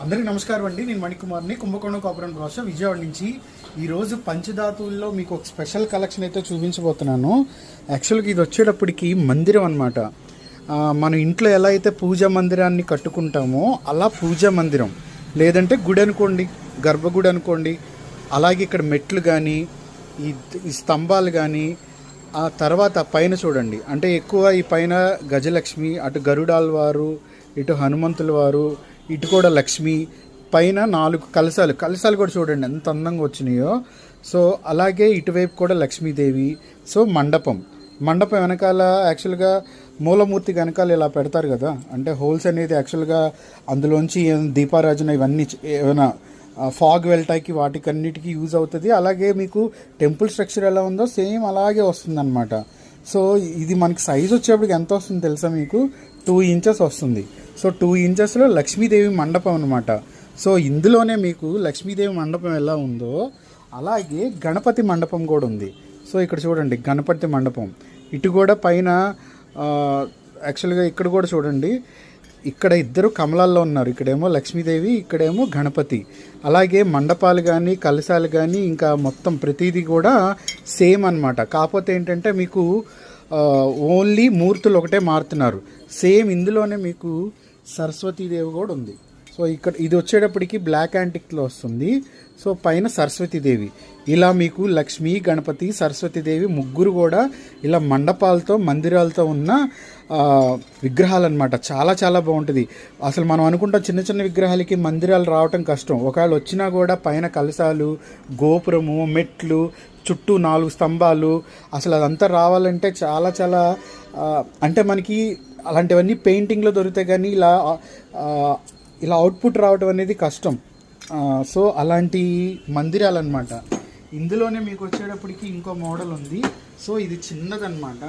అందరికీ నమస్కారం అండి. నేను మణికుమార్ని, కుంభకోణం కాపురం రాష్ట్ర విజయవాడ నుంచి. ఈరోజు పంచధాతువుల్లో మీకు ఒక స్పెషల్ కలెక్షన్ అయితే చూపించబోతున్నాను. యాక్చువల్గా ఇది వచ్చేటప్పటికి మందిరం అనమాట. మన ఇంట్లో ఎలా అయితే పూజా మందిరాన్ని కట్టుకుంటామో అలా పూజా మందిరం, లేదంటే గుడి అనుకోండి, గర్భగుడి అనుకోండి. అలాగే ఇక్కడ మెట్లు కానీ ఈ స్తంభాలు కానీ, ఆ తర్వాత పైన చూడండి, అంటే ఎక్కువ ఈ పైన గజలక్ష్మి, అటు గరుడాల వారు, ఇటు హనుమంతుల వారు, ఇటు కూడా లక్ష్మి, పైన 4 కలశాలు కూడా చూడండి ఎంత అందంగా వచ్చినాయో. సో అలాగే ఇటువైపు కూడా లక్ష్మీదేవి. సో మండపం వెనకాల యాక్చువల్గా మూలమూర్తి వెనకాల ఇలా పెడతారు కదా, అంటే హోల్స్ అనేది యాక్చువల్గా అందులోంచి దీపారాజన ఇవన్నీ ఏమైనా ఫాగ్ వెళ్ళటానికి వాటికన్నిటికీ యూజ్ అవుతుంది. అలాగే మీకు టెంపుల్ స్ట్రక్చర్ ఎలా ఉందో సేమ్ అలాగే వస్తుంది అనమాట. సో ఇది మనకి సైజ్ వచ్చేప్పటికి ఎంత వస్తుంది తెలుసా మీకు? 2 ఇంచెస్ వస్తుంది. సో 2 ఇంచెస్లో లక్ష్మీదేవి మండపం అనమాట. సో ఇందులోనే మీకు లక్ష్మీదేవి మండపం ఎలా ఉందో అలాగే గణపతి మండపం కూడా ఉంది. సో ఇక్కడ చూడండి గణపతి మండపం, ఇటు కూడా పైన యాక్చువల్గా ఇక్కడ కూడా చూడండి, ఇక్కడ ఇద్దరు కమలాల్లో ఉన్నారు. ఇక్కడేమో లక్ష్మీదేవి, ఇక్కడేమో గణపతి. అలాగే మండపాలు కానీ కలశాలు కానీ ఇంకా మొత్తం ప్రతిదీ కూడా సేమ్ అనమాట. కాకపోతే ఏంటంటే మీకు ఓన్లీ మూర్తులు ఒకటే మారుతున్నారు. సేమ్ ఇందులోనే మీకు సరస్వతీదేవి కూడా ఉంది. సో ఇక్కడ ఇది వచ్చేటప్పటికి బ్లాక్ యాంటిక్లో వస్తుంది. సో పైన సరస్వతీదేవి, ఇలా మీకు లక్ష్మీ, గణపతి, సరస్వతీదేవి ముగ్గురు కూడా ఇలా మండపాలతో మందిరాలతో ఉన్న విగ్రహాలు అనమాట. చాలా చాలా బాగుంటుంది. అసలు మనం అనుకుంటాం చిన్న చిన్న విగ్రహాలకి మందిరాలు రావటం కష్టం. ఒకవేళ వచ్చినా కూడా పైన కలశాలు, గోపురము, మెట్లు, చుట్టూ 4 స్తంభాలు, అసలు అదంతా రావాలంటే చాలా చాలా అంటే మనకి అలాంటివన్నీ పెయింటింగ్లో దొరుకుతాయి, కానీ ఇలా అవుట్పుట్ రావడం అనేది కష్టం. సో అలాంటి మందిరాలు అనమాట. ఇందులోనే మీకు వచ్చేటప్పటికి ఇంకో మోడల్ ఉంది. సో ఇది చిన్నదన్నమాట.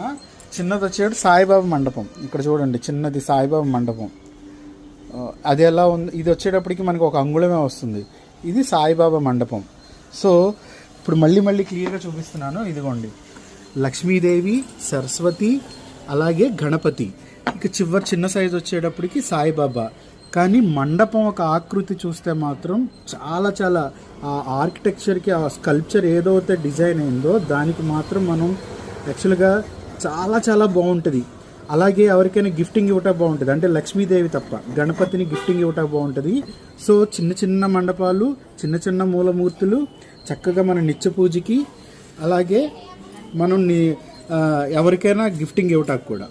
చిన్నది వచ్చేటప్పుడు సాయిబాబా మండపం. ఇక్కడ చూడండి చిన్నది సాయిబాబా మండపం. అది ఎలా ఉంది, ఇది వచ్చేటప్పటికి మనకు 1 అంగుళమే వస్తుంది. ఇది సాయిబాబా మండపం. సో ఇప్పుడు మళ్ళీ క్లియర్గా చూపిస్తున్నాను. ఇదిగోండి లక్ష్మీదేవి, సరస్వతి, అలాగే గణపతి. ఇక చిన్న సైజు వచ్చేటప్పటికి సాయిబాబా. కానీ మండపం ఒక ఆకృతి చూస్తే మాత్రం చాలా చాలా ఆ ఆర్కిటెక్చర్కి, ఆ స్కల్ప్చర్ ఏదైతే డిజైన్ అయిందో దానికి మాత్రం మనం యాక్చువల్గా చాలా చాలా బాగుంటుంది. అలాగే ఎవరికైనా గిఫ్టింగ్ ఇవ్వటం బాగుంటుంది, అంటే లక్ష్మీదేవి తప్ప గణపతిని గిఫ్టింగ్ ఇవ్వటం బాగుంటుంది. సో చిన్న మండపాలు, చిన్న మూలమూర్తులు చక్కగా మన నిత్య పూజకి, అలాగే మనం ఎవరికైనా గిఫ్టింగ్ ఇవ్వటానికి కూడా